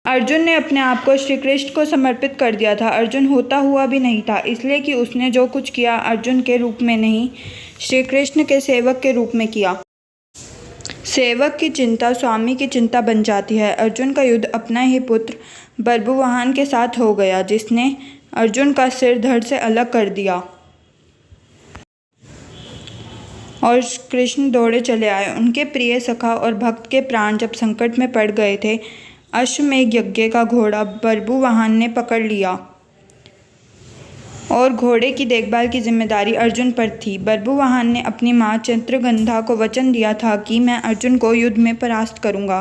अर्जुन ने अपने आप को श्री कृष्ण को समर्पित कर दिया था। अर्जुन होता हुआ भी नहीं था, इसलिए कि उसने जो कुछ किया अर्जुन के रूप में नहीं, श्री कृष्ण के सेवक के रूप में किया। सेवक की चिंता स्वामी की चिंता बन जाती है। अर्जुन का युद्ध अपना ही पुत्र बर्बुवाहन के साथ हो गया, जिसने अर्जुन का सिर धड़ से अलग कर दिया और कृष्ण दौड़े चले आए। उनके प्रिय सखा और भक्त के प्राण जब संकट में पड़ गए थे, अश्वमेध यज्ञ का घोड़ा बर्बुवाहन ने पकड़ लिया और घोड़े की देखभाल की जिम्मेदारी अर्जुन पर थी। बर्बुवाहन ने अपनी मां चित्रगंधा को वचन दिया था कि मैं अर्जुन को युद्ध में परास्त करूंगा,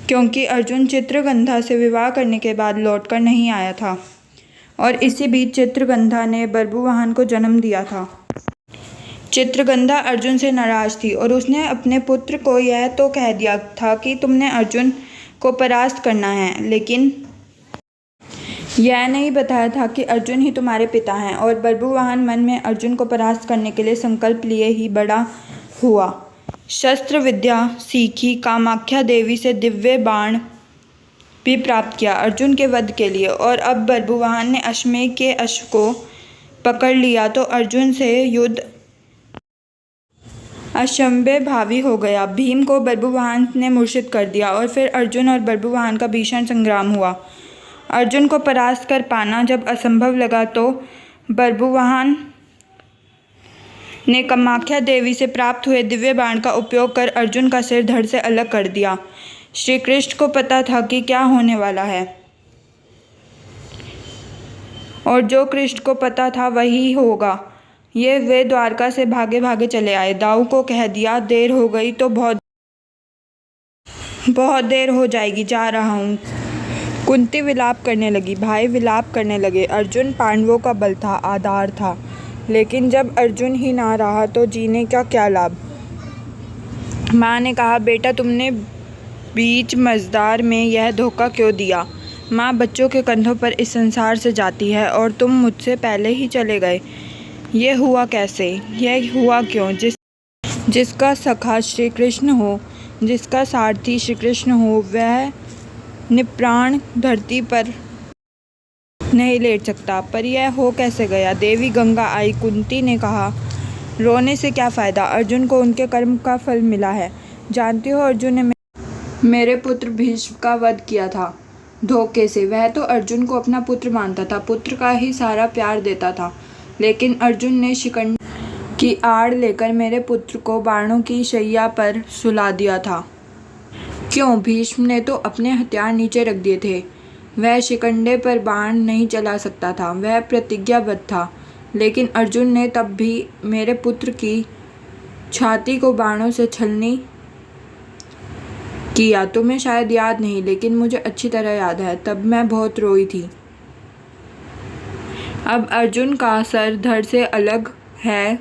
क्योंकि अर्जुन चित्रगंधा से विवाह करने के बाद लौटकर नहीं आया था और इसी बीच चित्रगंधा ने बर्बुवाहन को जन्म दिया था। चित्रगंधा अर्जुन से नाराज थी और उसने अपने पुत्र को यह तो कह दिया था कि तुमने अर्जुन को परास्त करना है, लेकिन यह नहीं बताया था कि अर्जुन ही तुम्हारे पिता हैं। और बर्बुवाहन मन में अर्जुन को परास्त करने के लिए संकल्प लिए ही बड़ा हुआ। शस्त्र विद्या सीखी, कामाख्या देवी से दिव्य बाण भी प्राप्त किया अर्जुन के वध के लिए। और अब बर्बुवाहन ने अश्वमेध के अश्व को पकड़ लिया तो अर्जुन से युद्ध असंभव भावी हो गया। भीम को बर्बुवाहन ने मूर्छित कर दिया और फिर अर्जुन और बर्बुवाहन का भीषण संग्राम हुआ। अर्जुन को परास्त कर पाना जब असंभव लगा तो बर्बुवाहन ने कामाख्या देवी से प्राप्त हुए दिव्य बाण का उपयोग कर अर्जुन का सिर धड़ से अलग कर दिया। श्री कृष्ण को पता था कि क्या होने वाला है और जो कृष्ण को पता था वही होगा। वे द्वारका से भागे भागे चले आए। दाऊ को कह दिया, देर हो गई तो बहुत देर हो जाएगी, जा रहा हूँ। कुंती विलाप करने लगी, भाई विलाप करने लगे। अर्जुन पांडवों का बल था, आधार था, लेकिन जब अर्जुन ही ना रहा तो जीने का क्या लाभ। माँ ने कहा, बेटा तुमने बीच मझधार में यह धोखा क्यों दिया। माँ बच्चों के कंधों पर इस संसार से जाती है और तुम मुझसे पहले ही चले गए। ये हुआ कैसे, यह हुआ क्यों। जिसका सखा श्री कृष्ण हो, जिसका सारथी श्री कृष्ण हो, वह निप्राण धरती पर नहीं लेट सकता, पर यह हो कैसे गया। देवी गंगा आई। कुंती ने कहा, रोने से क्या फ़ायदा, अर्जुन को उनके कर्म का फल मिला है। जानती हो अर्जुन ने मेरे पुत्र भीष्म का वध किया था धोखे से। वह तो अर्जुन को अपना पुत्र मानता था, पुत्र का ही सारा प्यार देता था, लेकिन अर्जुन ने शिकंडी की आड़ लेकर मेरे पुत्र को बाणों की शैया पर सुला दिया था। क्यों, भीष्म ने तो अपने हथियार नीचे रख दिए थे। वह शिकंडे पर बाण नहीं चला सकता था, वह प्रतिज्ञाबद्ध था, लेकिन अर्जुन ने तब भी मेरे पुत्र की छाती को बाणों से छलनी किया। तुम्हें शायद याद नहीं, लेकिन मुझे अच्छी तरह याद है, तब मैं बहुत रोई थी। अब अर्जुन का सर धड़ से अलग है।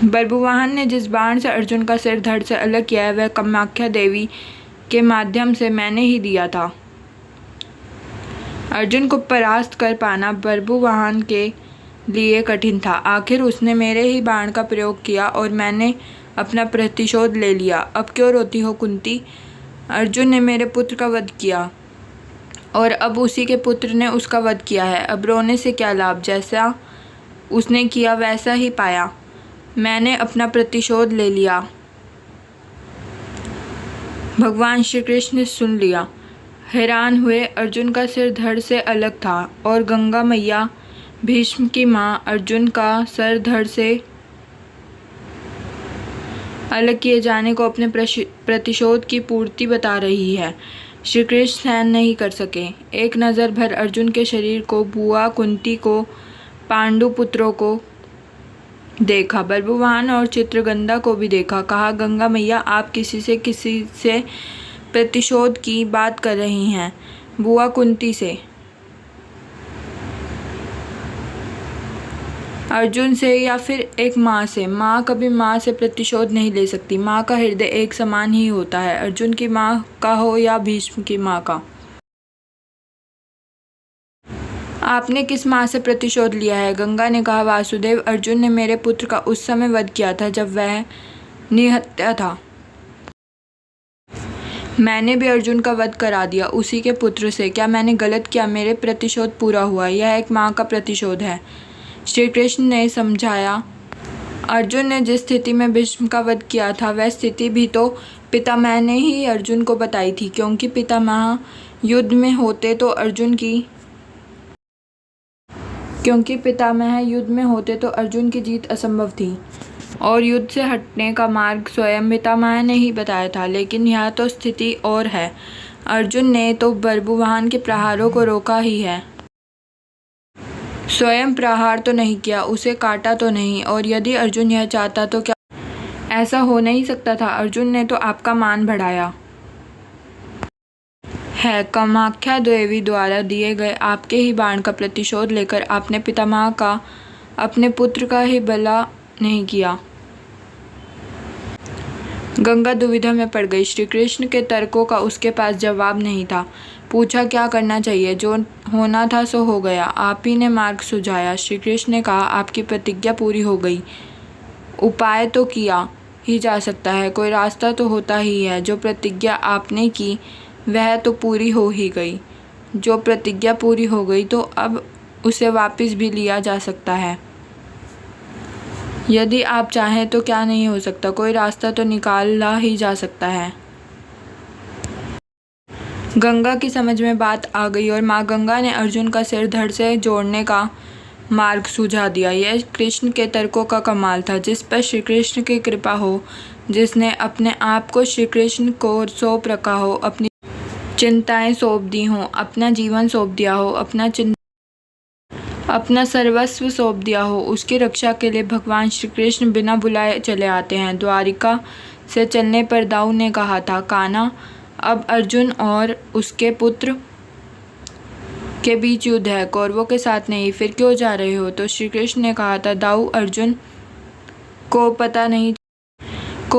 बर्बुवाहन ने जिस बाण से अर्जुन का सिर धड़ से अलग किया है, वह कामाख्या देवी के माध्यम से मैंने ही दिया था। अर्जुन को परास्त कर पाना बर्बुवाहन के लिए कठिन था। आखिर उसने मेरे ही बाण का प्रयोग किया और मैंने अपना प्रतिशोध ले लिया। अब क्यों रोती हो कुंती। अर्जुन ने मेरे पुत्र का वध किया और अब उसी के पुत्र ने उसका वध किया है। अब रोने से क्या लाभ, जैसा उसने किया वैसा ही पाया। मैंने अपना प्रतिशोध ले लिया। भगवान श्री कृष्ण ने सुन लिया। हैरान हुए। अर्जुन का सिर धड़ से अलग था और गंगा मैया भीष्म की माँ अर्जुन का सर धड़ से अलग किए जाने को अपने प्रतिशोध की पूर्ति बता रही है। श्री कृष्ण सहन नहीं कर सके। एक नज़र भर अर्जुन के शरीर को, बुआ कुंती को, पांडु पुत्रों को देखा, बर्बुवाहन और चित्रगंधा को भी देखा। कहा, गंगा मैया आप किसी से प्रतिशोध की बात कर रही हैं। बुआ कुंती से, अर्जुन से, या फिर एक माँ से। माँ कभी माँ से प्रतिशोध नहीं ले सकती। माँ का हृदय एक समान ही होता है, अर्जुन की माँ का हो या भीष्म की माँ का। आपने किस माँ से प्रतिशोध लिया है। गंगा ने कहा, वासुदेव। अर्जुन ने मेरे पुत्र का उस समय वध किया था जब वह निहत्या था। मैंने भी अर्जुन का वध करा दिया उसी के पुत्र से। क्या मैंने गलत किया? मेरे प्रतिशोध पूरा हुआ। यह एक माँ का प्रतिशोध है। श्री कृष्ण ने समझाया। अर्जुन ने जिस स्थिति में भीष्म का वध किया था वह स्थिति भी तो पितामह ने ही अर्जुन को बताई थी, क्योंकि पितामह युद्ध में होते तो अर्जुन की जीत असंभव थी और युद्ध से हटने का मार्ग स्वयं पितामह ने ही बताया था। लेकिन यह तो स्थिति और है। अर्जुन ने तो बर्बुवाहन के प्रहारों को रोका ही है, स्वयं प्रहार तो नहीं किया, उसे काटा तो नहीं। और यदि अर्जुन यह चाहता तो क्या ऐसा हो नहीं सकता था? अर्जुन ने तो आपका मान बढ़ाया है। कामाख्या देवी द्वारा दिए गए आपके ही बाण का प्रतिशोध लेकर आपने पितामह का, अपने पुत्र का ही भला नहीं किया। गंगा दुविधा में पड़ गई। श्री कृष्ण के तर्कों का उसके पास जवाब नहीं था। पूछा क्या करना चाहिए? जो होना था सो हो गया। आप ही ने मार्ग सुझाया। श्री कृष्ण ने कहा, आपकी प्रतिज्ञा पूरी हो गई। उपाय तो किया ही जा सकता है, कोई रास्ता तो होता ही है। जो प्रतिज्ञा आपने की वह तो पूरी हो ही गई। जो प्रतिज्ञा पूरी हो गई तो अब उसे वापस भी लिया जा सकता है। यदि आप चाहें तो क्या नहीं हो सकता? कोई रास्ता तो निकाला ही जा सकता है। गंगा की समझ में बात आ गई और माँ गंगा ने अर्जुन का सिर धड़ से जोड़ने का मार्ग सुझा दिया। यह कृष्ण के तर्कों का कमाल था। जिस पर श्री कृष्ण की कृपा हो, जिसने अपने आप को श्री कृष्ण को सौंप रखा हो, अपनी चिंताएं सौंप दी हों, अपना जीवन सौंप दिया हो, अपना सर्वस्व सौंप दिया हो, उसकी रक्षा के लिए भगवान श्री कृष्ण बिना बुलाए चले आते हैं। द्वारिका से चलने पर दाऊ ने कहा था, कान्हा अब अर्जुन और उसके पुत्र के बीच युद्ध है, कौरवों के साथ नहीं, फिर क्यों जा रहे हो? तो श्री कृष्ण ने कहा था, दाऊ अर्जुन को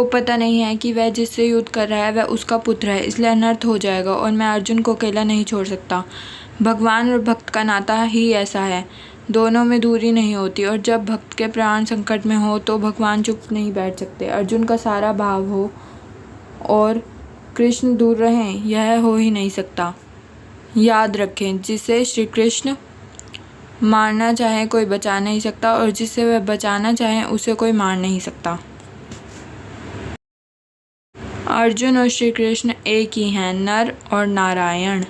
पता नहीं है कि वह जिससे युद्ध कर रहा है वह उसका पुत्र है, इसलिए अनर्थ हो जाएगा और मैं अर्जुन को अकेला नहीं छोड़ सकता। भगवान और भक्त का नाता ही ऐसा है, दोनों में दूरी नहीं होती और जब भक्त के प्राण संकट में हो तो भगवान चुप नहीं बैठ सकते। अर्जुन का सारा भाव हो और कृष्ण दूर रहें, यह हो ही नहीं सकता। याद रखें, जिसे श्री कृष्ण मारना चाहे कोई बचा नहीं सकता और जिसे वह बचाना चाहे उसे कोई मार नहीं सकता। अर्जुन और श्री कृष्ण एक ही हैं, नर और नारायण।